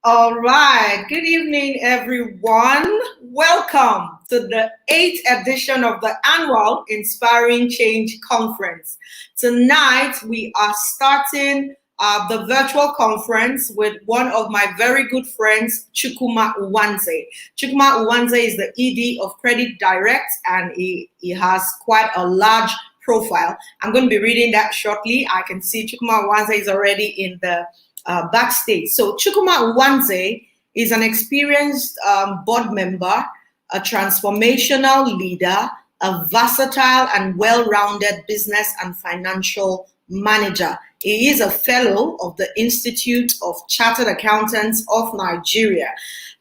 All right. Good evening, everyone. Welcome to the 8th edition of the annual Inspiring Change Conference. Tonight, we are starting the virtual conference with one of my very good friends, Chukwuma Uwanze. Chukwuma Uwanze is the ED of Credit Direct, and he has quite a large profile. I'm going to be reading that shortly. I can see Chukwuma Uwanze is already in the backstage. So Chukwuma Uwanze is an experienced board member, a transformational leader, a versatile and well-rounded business and financial manager. He is a fellow of the Institute of Chartered Accountants of Nigeria.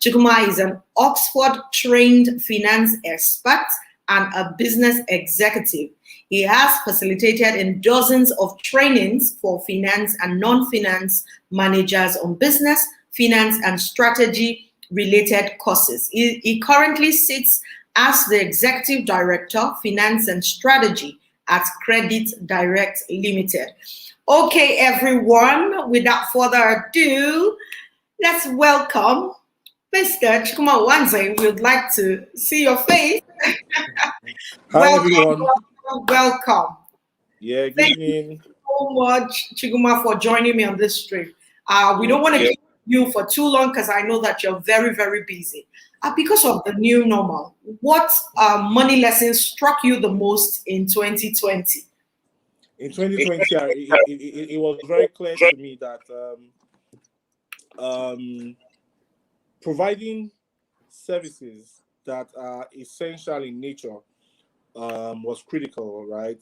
Chukwuma is an Oxford-trained finance expert and a business executive. He has facilitated in dozens of trainings for finance and non-finance managers on business, finance, and strategy related courses. He currently sits as the Executive Director, Finance and Strategy at Credit Direct Limited. Okay, everyone, without further ado, let's welcome Mr. Chukwuma Uwanze. We would like to see your face. Hi, everyone. Welcome. Yeah, good Thank evening. you so much, Chiguma, for joining me on this stream. We don't want to keep you for too long because I know that you're very, very busy. Because of the new normal, what money lessons struck you the most in 2020? In 2020, it was very clear to me that providing services that are essential in nature was critical, right?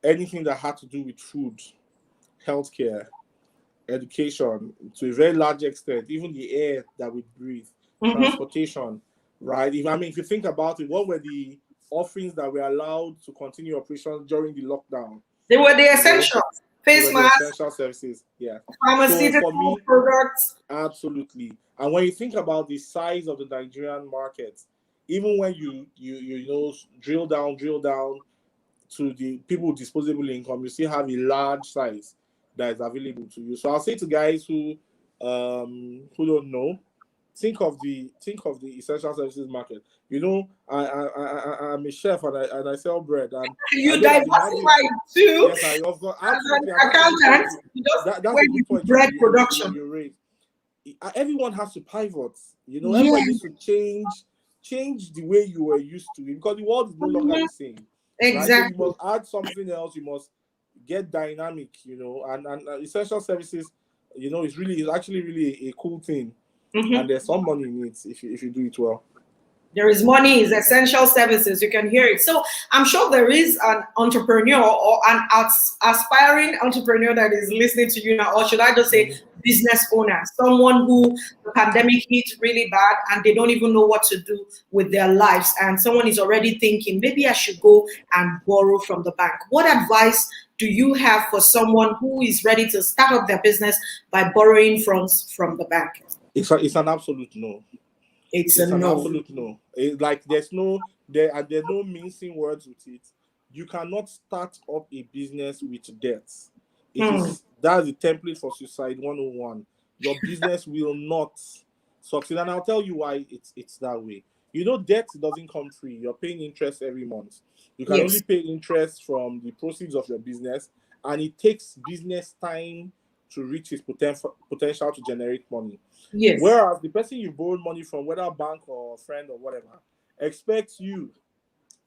Anything that had to do with food, healthcare, education, to a very large extent, even the air that we breathe, transportation, right? If you think about it, what were the offerings that were allowed to continue operations during the lockdown? They were the essentials. Face masks, essential services, yeah. pharmaceutical So for me, products. absolutely. And when you think about the size of the Nigerian market, even when you drill down to the people with disposable income, you still have a large size that is available to you. So I'll say to guys who don't know, think of the essential services market. I'm a chef and I sell bread, and you diversify too. Yes, I of course, absolutely. As an accountant, that's a good point. Bread production. You raise. Everyone has to pivot. Everyone needs to change the way you were used to it, because the world is no longer the same. Exactly. Right? So you must add something else. You must get dynamic. And essential services, is actually really a cool thing. And there's some money in it if you do it well. There is money, is essential services. You can hear it. So I'm sure there is an entrepreneur or an aspiring entrepreneur that is listening to you now, or should I just say business owner, someone who the pandemic hit really bad and they don't even know what to do with their lives. And someone is already thinking, maybe I should go and borrow from the bank. What advice do you have for someone who is ready to start up their business by borrowing from the bank? It's an absolute no. It's an no. absolute no. There's no mincing words with it. You cannot start up a business with debts. That's the template for Suicide 101. Your business will not succeed, and I'll tell you why it's that way. Debt doesn't come free. You're paying interest every month. You can only pay interest from the proceeds of your business, and it takes business time to reach its potential to generate money. Yes. Whereas the person you borrowed money from, whether a bank or a friend or whatever, expects you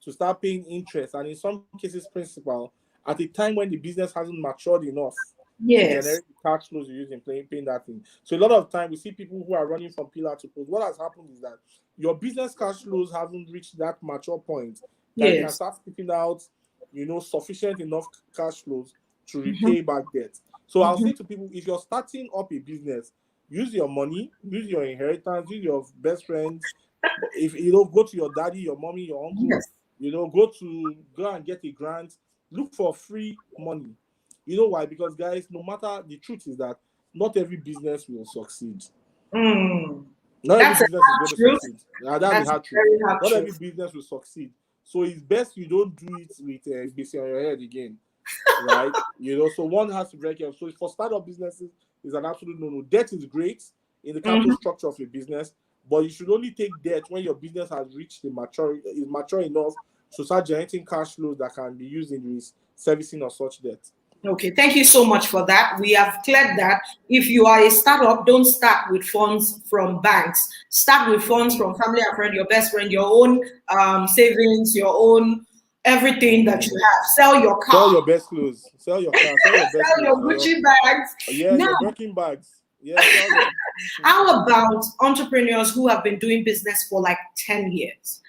to start paying interest, and in some cases principal, at a time when the business hasn't matured enough to generate the cash flows you use in paying that thing. So a lot of time we see people who are running from pillar to post. What has happened is that your business cash flows haven't reached that mature point that you can start spitting out, sufficient enough cash flows to repay back debt. So I'll say to people, if you're starting up a business, use your money, use your inheritance, use your best friends. If go to your daddy, your mommy, your uncle, go and get a grant. Look for free money. You know why? Because guys, no matter, the truth is that not every business will succeed. Not every business is going to succeed. That's the hard truth. Not every business will succeed. So it's best you don't do it with BC on your head again. Right? So one has to be very careful. So for startup businesses, is an absolute no-no. Debt is great. in the capital structure of a business, but you should only take debt when your business has reached is mature enough to start generating cash flows that can be used in the servicing of such debt. Okay, thank you so much for that. We have cleared that. If you are a startup, don't start with funds from banks. Start with funds from family and friend, your best friend, your own savings, your own everything that you have. Sell your car. Sell your best clothes. Sell your car. Sell your best Sell your Gucci bags. Yeah, your Birkin bags. Yeah. How about entrepreneurs who have been doing business for like 10 years?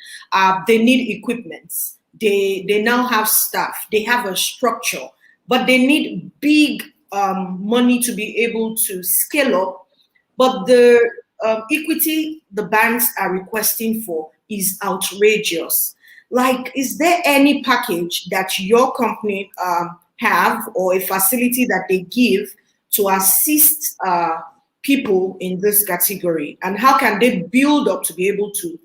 They need equipment. They now have staff. They have a structure, but they need big money to be able to scale up. But the equity the banks are requesting for is outrageous. Like, is there any package that your company have, or a facility that they give to assist people in this category? And how can they build up to be able to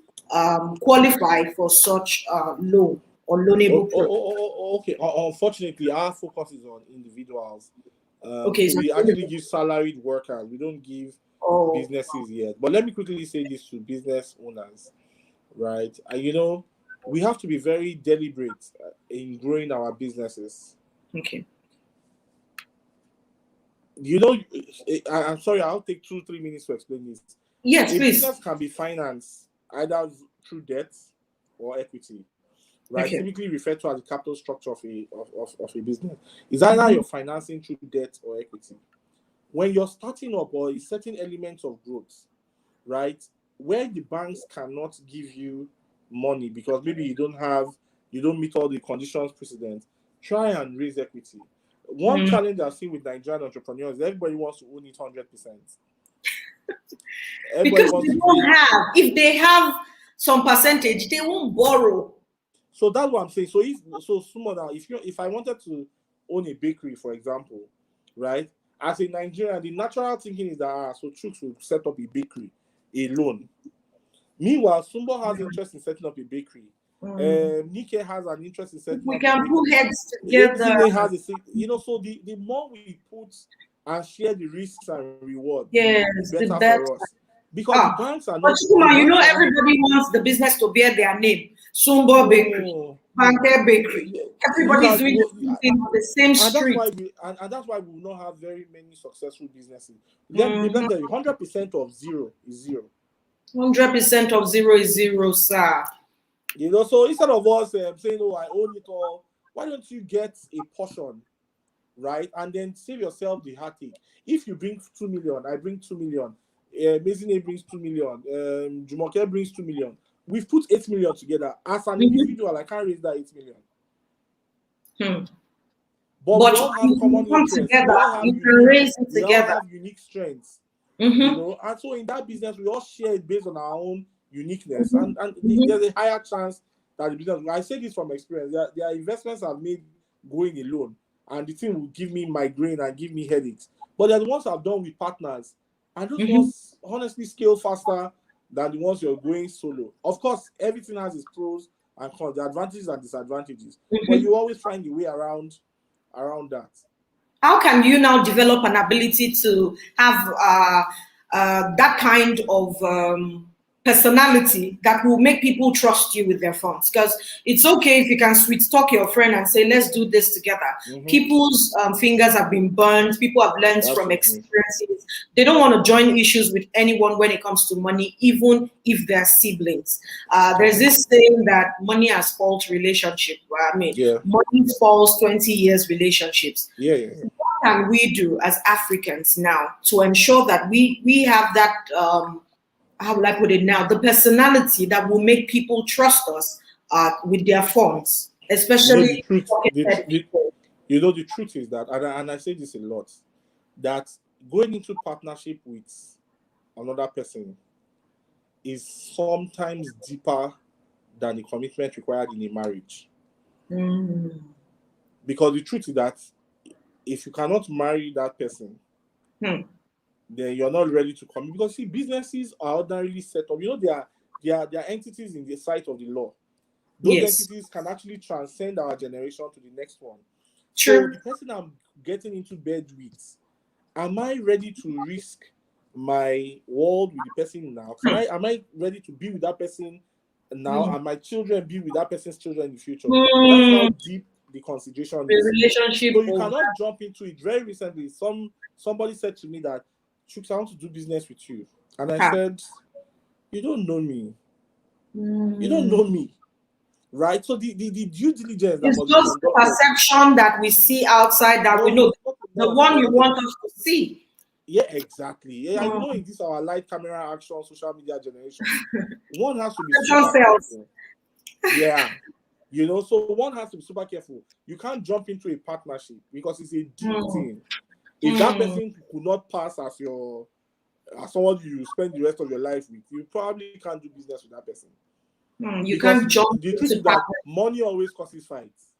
qualify for such loan or loanable product? Okay. Unfortunately, our focus is on individuals. Okay, so we actually give salaried workers. We don't give businesses yet. But let me quickly say this to business owners, right? And we have to be very deliberate in growing our businesses. Okay. I'm sorry, I'll take 2-3 minutes to explain this. Yes, a please. business can be financed either through debt or equity, right? Okay. Typically referred to as the capital structure of a business. It's either you're financing through debt or equity. When you're starting up, or a certain element of growth, right, where the banks cannot give you money because maybe you don't meet all the conditions precedent, try and raise equity. One challenge I've seen with Nigerian entrepreneurs is everybody wants to own it 100%. Because they don't have. If they have some percentage, they won't borrow. So that's what I'm saying. So if I wanted to own a bakery, for example, right, as a Nigerian, the natural thinking is that so Chuks will set up a bakery alone. Meanwhile, Sumbo has interest in setting up a bakery. Nike has an interest in setting up. We can put heads together. So the more we put and share the risks and rewards, the better for us. Because the banks are not. But everybody wants the business to bear their name. Sumbo Bakery, Banker Bakery. Everybody's doing the same street. And that's why we will not have very many successful businesses. Let me tell you, 100% of zero is zero. 100% of zero is zero, sir. So instead of us saying, "Oh, I own it all," why don't you get a portion, right, and then save yourself the heartache? If you bring 2 million, I bring 2 million. Mezine brings 2 million. Jumoke brings 2 million. We've put 8 million together. As an individual, I can't raise that 8 million. But we all have common interests. You can raise it together. We all have unique strengths. And so in that business, we all share it based on our own uniqueness. And there's a higher chance that the business, I say this from experience, there are investments I've made going alone, and the thing will give me migraine and give me headaches. But there are the ones I've done with partners, and those ones honestly scale faster than the ones you're going solo. Of course, everything has its pros and cons, the advantages and disadvantages, but you always find a way around that. How can you now develop an ability to have that kind of personality that will make people trust you with their funds? Because it's okay if you can sweet talk your friend and say, let's do this together. People's fingers have been burned. People have learned from experiences. They don't want to join issues with anyone when it comes to money, even if they're siblings. There's this saying that money has spoiled relationship. Money spoils 20 years relationships. What can we do as Africans now to ensure that we have that how would I put it now? The personality that will make people trust us with their funds, especially. The truth is that, and I say this a lot, that going into partnership with another person is sometimes deeper than the commitment required in a marriage. Because the truth is that if you cannot marry that person, then you're not ready to commit. Because see, businesses are ordinarily set up. They are entities in the sight of the law. Those entities can actually transcend our generation to the next one. So the person I'm getting into bed with, am I ready to risk my world with the person now? Am I ready to be with that person now, and my children be with that person's children in the future? That's how deep the consideration The is. relationship. So you cannot jump into it. Very recently, somebody said to me that, Chuks, I want to do business with you. And I said, you don't know me. You don't know me. Right? So the due diligence that it's must just be perception that we see outside that we know. The one you want us to see. Yeah, exactly. Yeah, you know, in this our light camera action social media generation, one has to be super careful. Yeah. You know, so one has to be super careful. You can't jump into a partnership because it's a deep thing. If that person could not pass as someone you spend the rest of your life with, you probably can't do business with that person. You can't jump. The truth is that money always causes fights.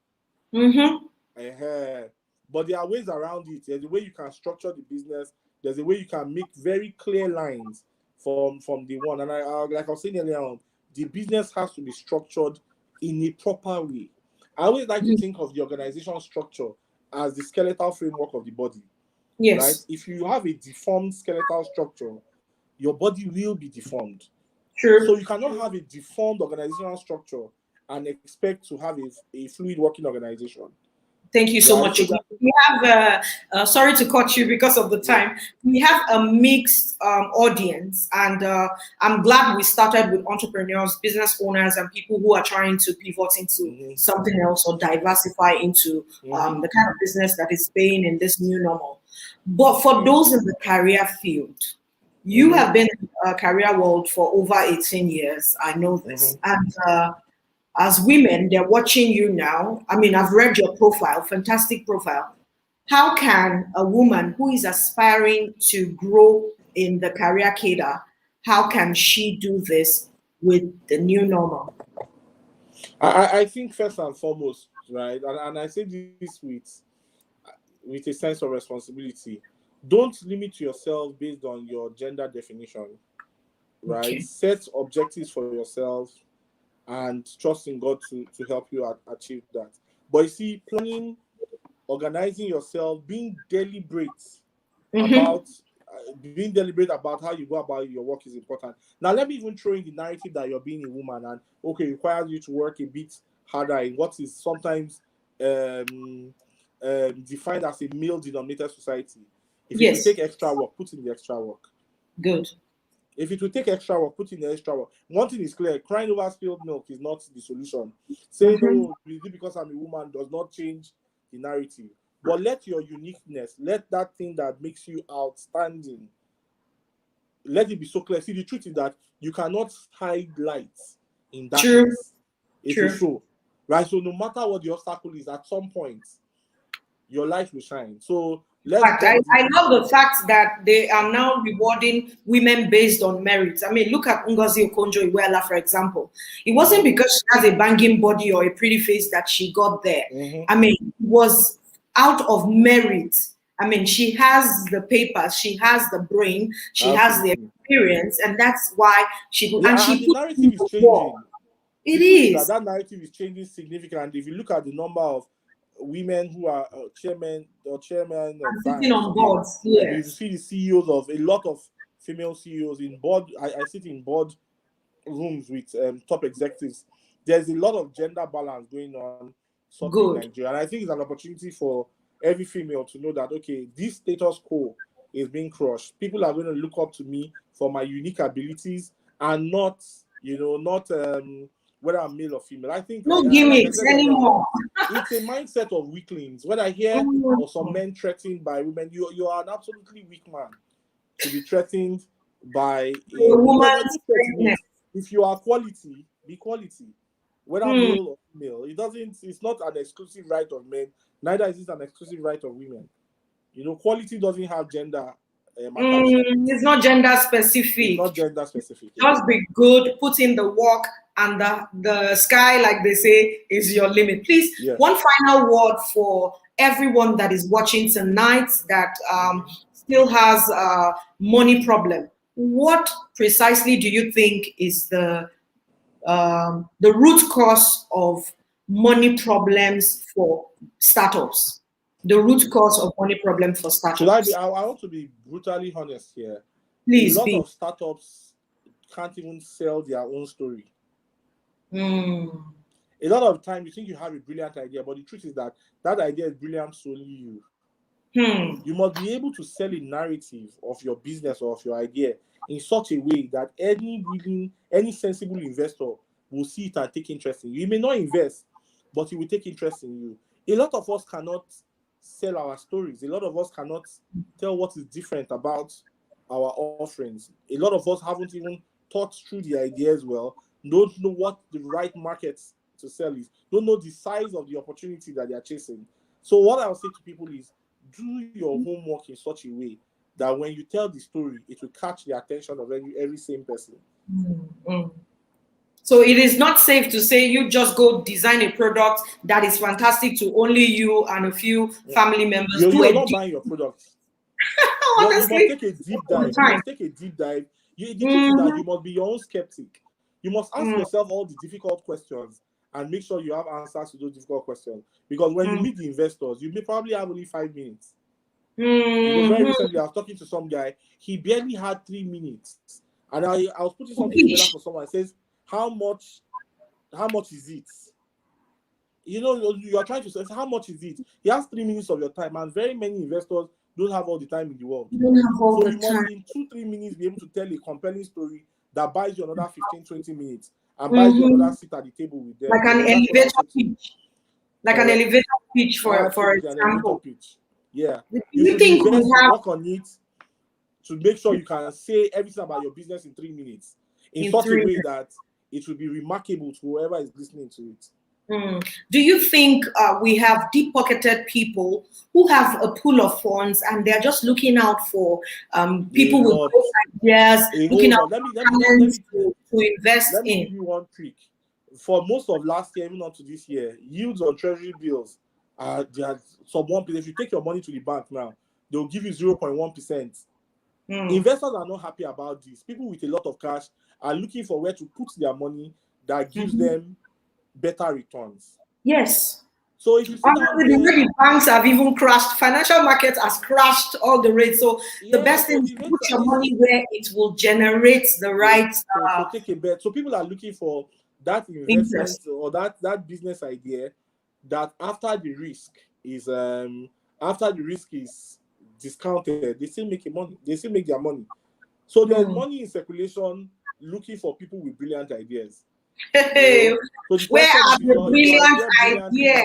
But there are ways around it. There's a way you can structure the business. There's a way you can make very clear lines from the one. And like I was saying earlier on, the business has to be structured in a proper way. I always like to think of the organization structure as the skeletal framework of the body. Yes. Right? If you have a deformed skeletal structure, your body will be deformed. True. So you cannot have a deformed organizational structure and expect to have a fluid working organization. Thank you so much. We have, sorry to cut you because of the time. We have a mixed audience, and I'm glad we started with entrepreneurs, business owners, and people who are trying to pivot into something else or diversify into the kind of business that is paying in this new normal. But for those in the career field, you have been in the career world for over 18 years. I know this. And as women, they're watching you now. I mean, I've read your profile, fantastic profile. How can a woman who is aspiring to grow in the career cadre, how can she do this with the new normal? I think first and foremost, right, and I say this with a sense of responsibility, don't limit yourself based on your gender definition, right? Okay. Set objectives for yourself and trust in God to help you achieve that. But you see, planning, organizing yourself, being deliberate about how you go about your work is important. Now, let me even throw in the narrative that you're being a woman and it requires you to work a bit harder in what is sometimes defined as a male-dominated society. If you take extra work, put in the extra work. Good. If it will take extra work, put in the extra work. One thing is clear, crying over spilled milk is not the solution. Saying, no, because I'm a woman does not change the narrative. But let your uniqueness, let that thing that makes you outstanding, let it be so clear. See, the truth is that you cannot hide lights in darkness. It will show. Right? So no matter what the obstacle is, at some point, your light will shine. So I love the fact that they are now rewarding women based on merit. I mean, look at Ngozi Okonjo-Iweala, for example. It wasn't because she has a banging body or a pretty face that she got there. I mean, it was out of merit. I mean, she has the papers, she has the brain, she has the experience, and that's why she could. And the narrative is changing. It is. That narrative is changing significantly. If you look at the number of women who are chairman of sitting on boards, you see the CEOs of a lot of female CEOs in board. I sit in board rooms with top executives. There's a lot of gender balance going on in Nigeria, and I think it's an opportunity for every female to know that this status quo is being crushed. People are going to look up to me for my unique abilities and not whether I'm male or female. I think no gimmicks anymore. It's a mindset of weaklings. When I hear of some men threatened by women, you are an absolutely weak man to be threatened by a woman. If you are quality, be quality. Whether male or female, it's not an exclusive right of men, neither is it an exclusive right of women. Quality doesn't have gender. It's not gender specific. It's not gender specific. Just be good, put in the work, and the sky, like they say, is your limit. Please, one final word for everyone that is watching tonight that still has a money problem. What precisely do you think is the root cause of money problems for startups? The root cause of money problem for startups. I want to be brutally honest here. Please a lot be. of startups can't even sell their own story. Mm. A lot of time you think you have a brilliant idea, but the truth is that that idea is brilliant solely you. You must be able to sell a narrative of your business or of your idea in such a way that any sensible investor will see it and take interest in you. He may not invest, but he will take interest in you. A lot of us cannot sell our stories. A lot of us cannot tell what is different about our offerings. A lot of us haven't even thought through the ideas well, don't know what the right market to sell is, don't know the size of the opportunity that they are chasing. So what I'll say to people is, do your homework in such a way that when you tell the story, it will catch the attention of every same person. So it is not safe to say you just go design a product that is fantastic to only you and a few family members. You're not buying your product. Honestly, you must take a deep dive. The truth is that you must be your own skeptic. You must ask yourself all the difficult questions and make sure you have answers to those difficult questions. Because when you meet the investors, you may probably have only 5 minutes. Because very recently, I was talking to some guy. He barely had 3 minutes, and I was putting something together for someone. It says, "How much is it?" You are trying to say, "How much is it?" He has 3 minutes of your time, and very many investors don't have all the time in the world. So you must, in 2-3 minutes, be able to tell a compelling story that buys you another 15-20 minutes and buys you another seat at the table with them. Like an elevator pitch. Like an elevator pitch, for example. Yeah. Do you think we have work on it to make sure you can say everything about your business in 3 minutes in such a way that it will be remarkable to whoever is listening to it? Do you think we have deep-pocketed people who have a pool of funds and they're just looking out for people with great ideas, looking out for talents to invest in? Let me give you one trick. For most of last year, even up to this year, yields on treasury bills they are sub 1%. If you take your money to the bank now, they'll give you 0.1%. Investors are not happy about this. People with a lot of cash are looking for where to put their money that gives them better returns. Yes. So if you see the way the banks have even crashed, financial markets has crashed all the rates. So the best thing is to put your money where it will generate the right. So take a bet. So people are looking for that investment or that business idea that after the risk is discounted, they still make money. They still make their money. So there's money in circulation looking for people with brilliant ideas. Where are the brilliant ideas?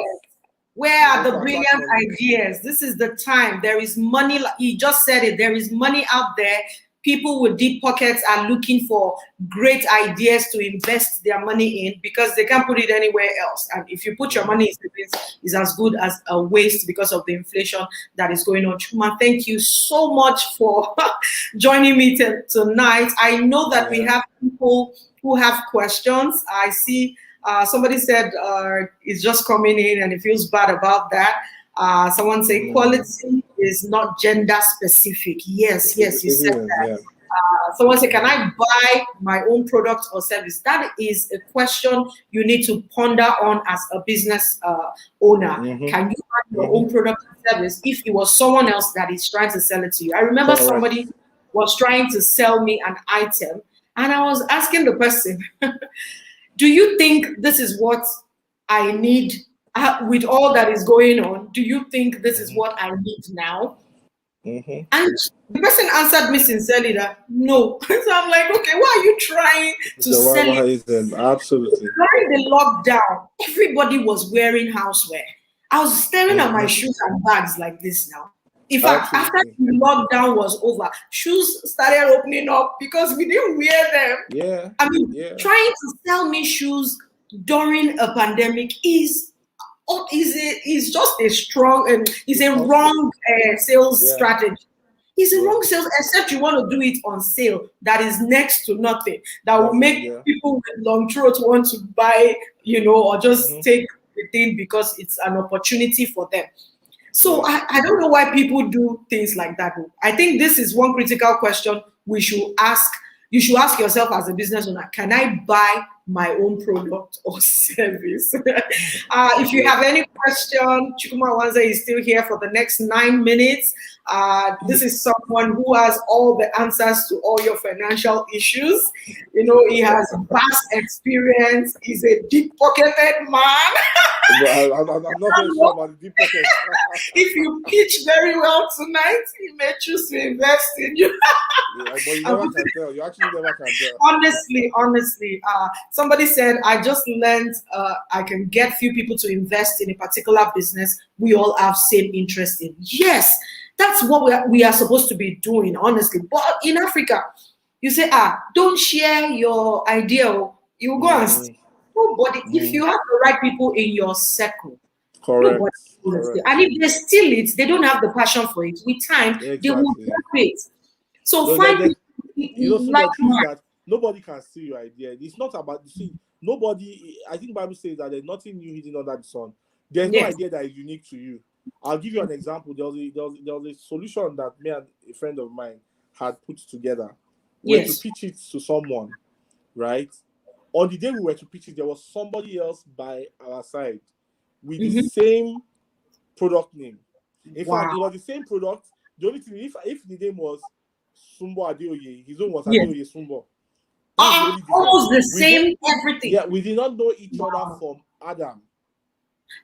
Where are the brilliant ideas? This is the time. There is money. He just said it. There is money out there. People with deep pockets are looking for great ideas to invest their money in because they can't put it anywhere else. And if you put your money in savings, it's as good as a waste because of the inflation that is going on. Chuma, thank you so much for joining me tonight. I know that we have people who have questions. I see somebody said it's just coming in and it feels bad about that. Someone say quality is not gender specific. Yes, you said that. Yeah. Someone say, can I buy my own product or service? That is a question you need to ponder on as a business owner. Can you buy your own product or service if it was someone else that is trying to sell it to you? I remember somebody was trying to sell me an item and I was asking the person, do you think this is what I need? With all that is going on, do you think this is what I need now? And the person answered me sincerely that no. So I'm like, okay, why are you trying to sell it? Absolutely. During the lockdown, everybody was wearing houseware. I was staring at my shoes and bags like this now. In fact, after the lockdown was over, shoes started opening up because we didn't wear them. Yeah. I mean, trying to sell me shoes during a pandemic is just a strong and is a wrong sales strategy. It's a wrong sales, except you want to do it on sale that is next to nothing, that will make people with long throat want to buy, or just take the thing because it's an opportunity for them. So I don't know why people do things like that. I think this is one critical question we should ask. You should ask yourself as a business owner, can I buy my own product or service? If you have any question, Chukwuma Nwanze is still here for the next 9 minutes. This is someone who has all the answers to all your financial issues. You know, he has vast experience. He's a deep-pocketed man. I'm not very sure about the deep pocket. If you pitch very well tonight, he may choose to invest in you. Yeah, but you never can tell. You actually never can tell. Honestly, somebody said, I just learned I can get few people to invest in a particular business we all have same interest in. Yes, that's what we are supposed to be doing, honestly. But in Africa, you say, don't share your idea. You go and steal. Nobody, if you have the right people in your circle, Correct. nobody will steal. And if they steal it, they don't have the passion for it. With time, they will it. So find people like that nobody can steal your idea. It's not about nobody. I think Bible says that there's nothing new hidden under the sun. There's no idea that is unique to you. I'll give you an example. There was a solution that me and a friend of mine had put together. We were to pitch it to someone, right? On the day we were to pitch it, there was somebody else by our side with the same product name. In fact, it was the same product. The only thing, if the name was Sumbo Adeoye, his own was Adeoye Sumbo. Almost the same everything. Yeah, we did not know each other from Adam.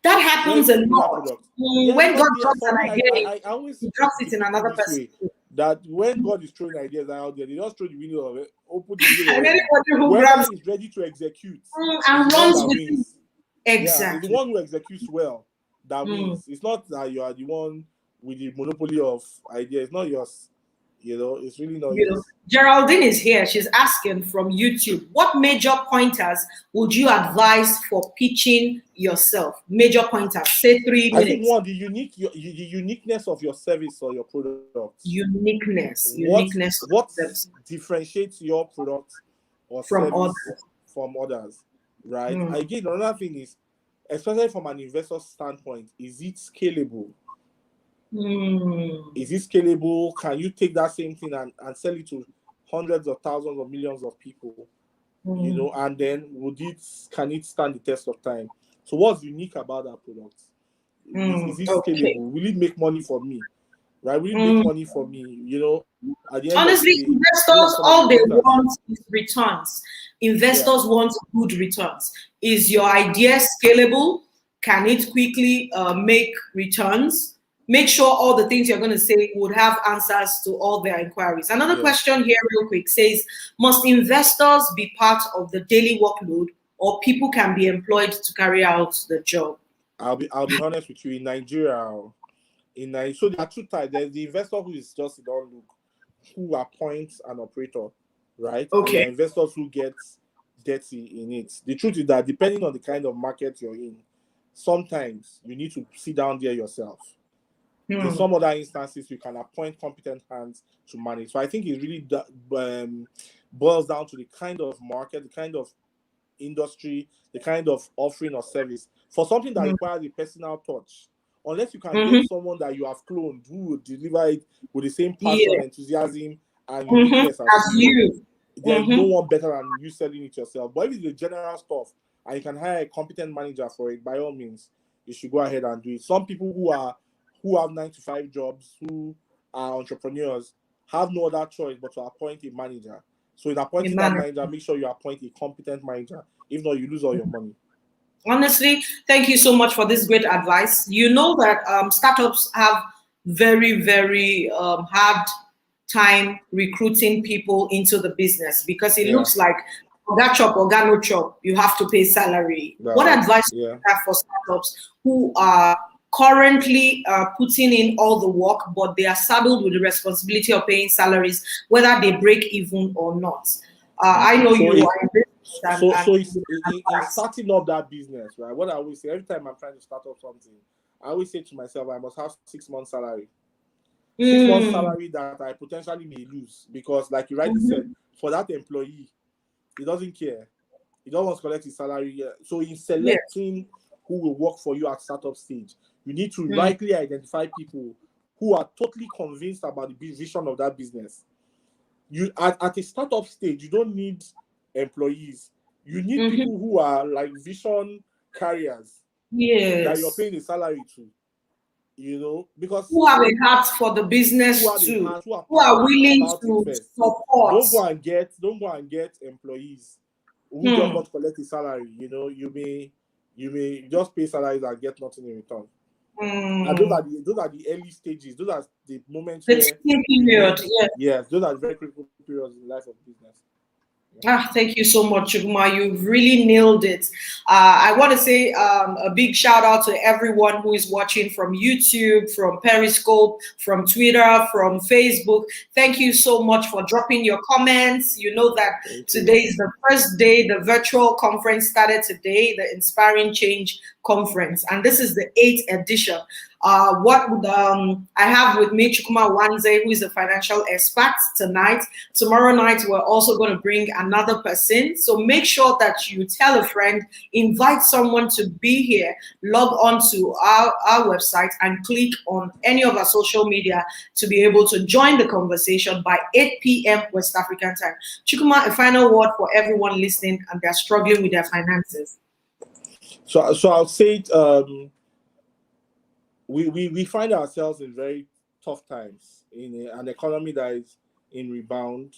That happens a lot. When God drops an idea, he drops it in another person. That when God is throwing ideas out there, they just throw the window of it, open the window. And anybody who grabs is ready to execute and runs with it. Exactly. The one who executes well that wins. It's not that you are the one with the monopoly of ideas. It's not yours. You know, it's really not yours. Geraldine is here. She's asking from YouTube, what major pointers would you advise for pitching yourself? Major pointers. Say 3 minutes. I think one, the uniqueness of your service or your product. Uniqueness. What differentiates your product or service from others? Right. Again, another thing is, especially from an investor standpoint, is it scalable? Is it scalable? Can you take that same thing and sell it to hundreds of thousands or millions of people? You know, and then can it stand the test of time? So what's unique about that product? Is it scalable? Will it make money for me? Right? Will it make money for me? You know, at the end honestly, of the day, investors, all they want is returns. Investors want good returns. Is your idea scalable? Can it quickly make returns? Make sure all the things you're going to say would have answers to all their inquiries. Another question here real quick says, must investors be part of the daily workload, or people can be employed to carry out the job? I'll be honest with you. In Nigeria, so there are two types. There's the investor who is just don't look, who appoints an operator, right? Okay. And there are investors who get dirty in it. The truth is that depending on the kind of market you're in, sometimes you need to sit down there yourself. In some other instances, you can appoint competent hands to manage. So I think it really boils down to the kind of market, the kind of industry, the kind of offering or service. For something that requires a personal touch, unless you can get someone that you have cloned who will deliver it with the same passion, enthusiasm, and uniqueness as you, there's no one better than you selling it yourself. But if it's the general stuff and you can hire a competent manager for it, by all means, you should go ahead and do it. Some people who have 9-to-5 jobs, who are entrepreneurs, have no other choice but to appoint a manager. So in appointing that manager, make sure you appoint a competent manager. If not, you lose all your money. Honestly, thank you so much for this great advice. You know that startups have very, very hard time recruiting people into the business because it looks like that chop or no chop, you have to pay salary. What advice do you have for startups who are currently putting in all the work, but they are saddled with the responsibility of paying salaries, whether they break even or not? I know you are in business. So in starting up that business, right? What I always say, every time I'm trying to start up something, I always say to myself, I must have 6 months salary. 6 months salary that I potentially may lose, because like you rightly said, for that employee, he doesn't care. He doesn't want to collect his salary. So in selecting who will work for you at startup stage, you need to rightly identify people who are totally convinced about the vision of that business. You at a startup stage, you don't need employees. You need people who are like vision carriers that you're paying a salary to. you know, because who have a heart for the business too, who are willing to support. Don't go and get employees who just want to collect a salary. You know, you may just pay salaries and get nothing in return. And those are the early stages. Those are the moments the period. Yes, those are very critical periods in the life of business. Thank you so much, Chukwuma. You've really nailed it. I want to say a big shout out to everyone who is watching from YouTube, from Periscope, from Twitter, from Facebook. Thank you so much for dropping your comments. You know that today is the first day. The virtual conference started today, the Inspiring Change Conference, and this is the 8th edition. I have with me Chukwuma Nwanze, who is a financial expert tonight. Tomorrow night, we're also going to bring another person. So make sure that you tell a friend, invite someone to be here, log on to our website and click on any of our social media to be able to join the conversation by 8 p.m. West African time. Chukwuma, a final word for everyone listening and they're struggling with their finances. So I'll say it, we find ourselves in very tough times in an economy that is in rebound.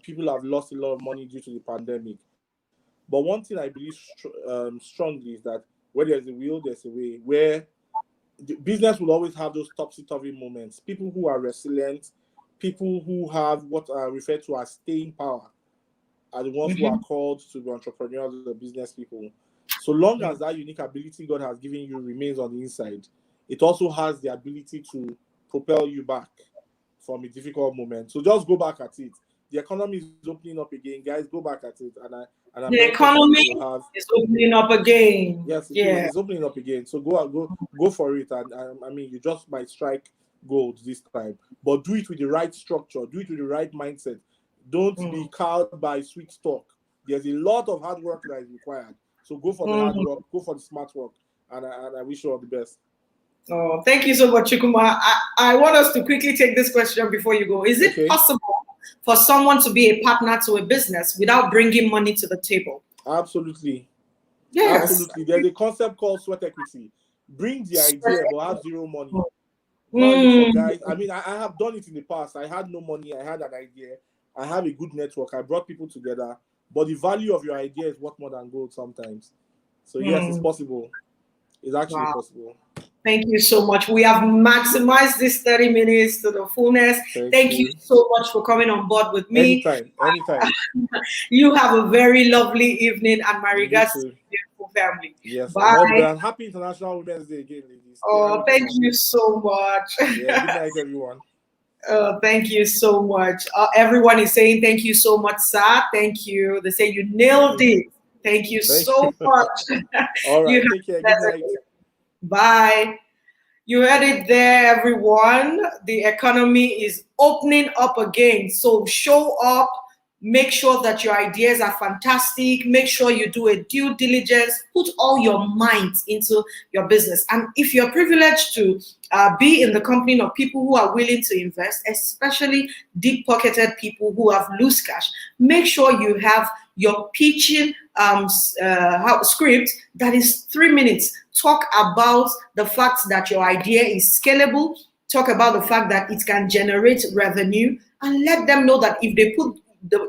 People have lost a lot of money due to the pandemic. But one thing I believe strongly is that where there's a will, there's a way. Where the business will always have those topsy-turvy moments. People who are resilient, people who have what are referred to as staying power, are the ones who are called to be entrepreneurs or business people. So long as that unique ability God has given you remains on the inside, it also has the ability to propel you back from a difficult moment. So just go back at it. The economy is opening up again, guys. Go back at it, and the economy is opening up again. Yes, it's opening up again. So go for it, and I mean, you just might strike gold this time, but do it with the right structure. Do it with the right mindset. Don't be cowed by sweet talk. There's a lot of hard work that is required. So go for the hard work, go for the smart work, and I wish you all the best. Oh, thank you so much, Chukwuma. I want us to quickly take this question before you go. Is it possible for someone to be a partner to a business without bringing money to the table? Absolutely. Yes. Absolutely. There's a concept called sweat equity. Bring the idea, but have zero money. For guys, I mean, I have done it in the past. I had no money. I had an idea. I have a good network. I brought people together. But the value of your idea is worth more than gold sometimes. So yes, it's possible. It's actually possible. Thank you so much. We have maximized this 30 minutes to the fullness. Thank you so much for coming on board with me. Anytime. You have a very lovely evening, and my regards to your beautiful family. Yes. Bye. And happy International Women's Day again, ladies. Oh, thank you so much. Yeah, good night, everyone. Thank you so much. Everyone is saying thank you so much, sir. Thank you. They say you nailed it. Thank you so much. All right. Take care. Good night. Bye. You heard it there, everyone. The economy is opening up again. So show up. Make sure that your ideas are fantastic. Make sure you do a due diligence. Put all your might into your business. And if you're privileged to be in the company of people who are willing to invest, especially deep-pocketed people who have loose cash, make sure you have your pitching script that is 3 minutes. Talk about the fact that your idea is scalable. Talk about the fact that it can generate revenue, and let them know that if they put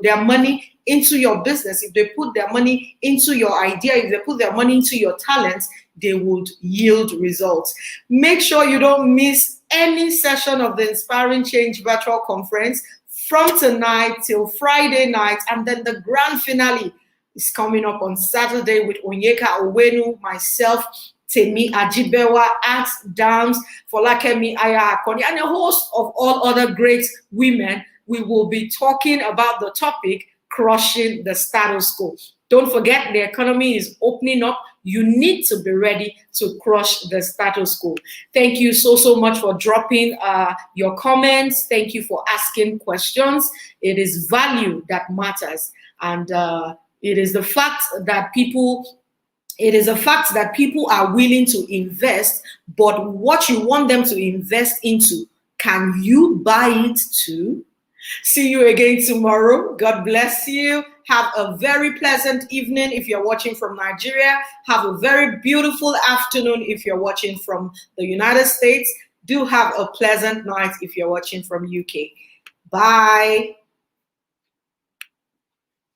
their money into your business, if they put their money into your idea, if they put their money into your talents, they would yield results. Make sure you don't miss any session of the Inspiring Change virtual conference from tonight till Friday night, and then the grand finale is coming up on Saturday with Onyeka Owenu, myself, Temi Ajibewa, Ax Dams, Folakemi Aya Akoni, and a host of all other great women. We will be talking about the topic, crushing the status quo. Don't forget, the economy is opening up. You need to be ready to crush the status quo. Thank you so much for dropping your comments. Thank you for asking questions. It is value that matters. And it is the fact that people are willing to invest, but what you want them to invest into, can you buy it too? See you again tomorrow. God bless you. Have a very pleasant evening if you're watching from Nigeria. Have a very beautiful afternoon if you're watching from the United States. Do have a pleasant night if you're watching from UK. Bye.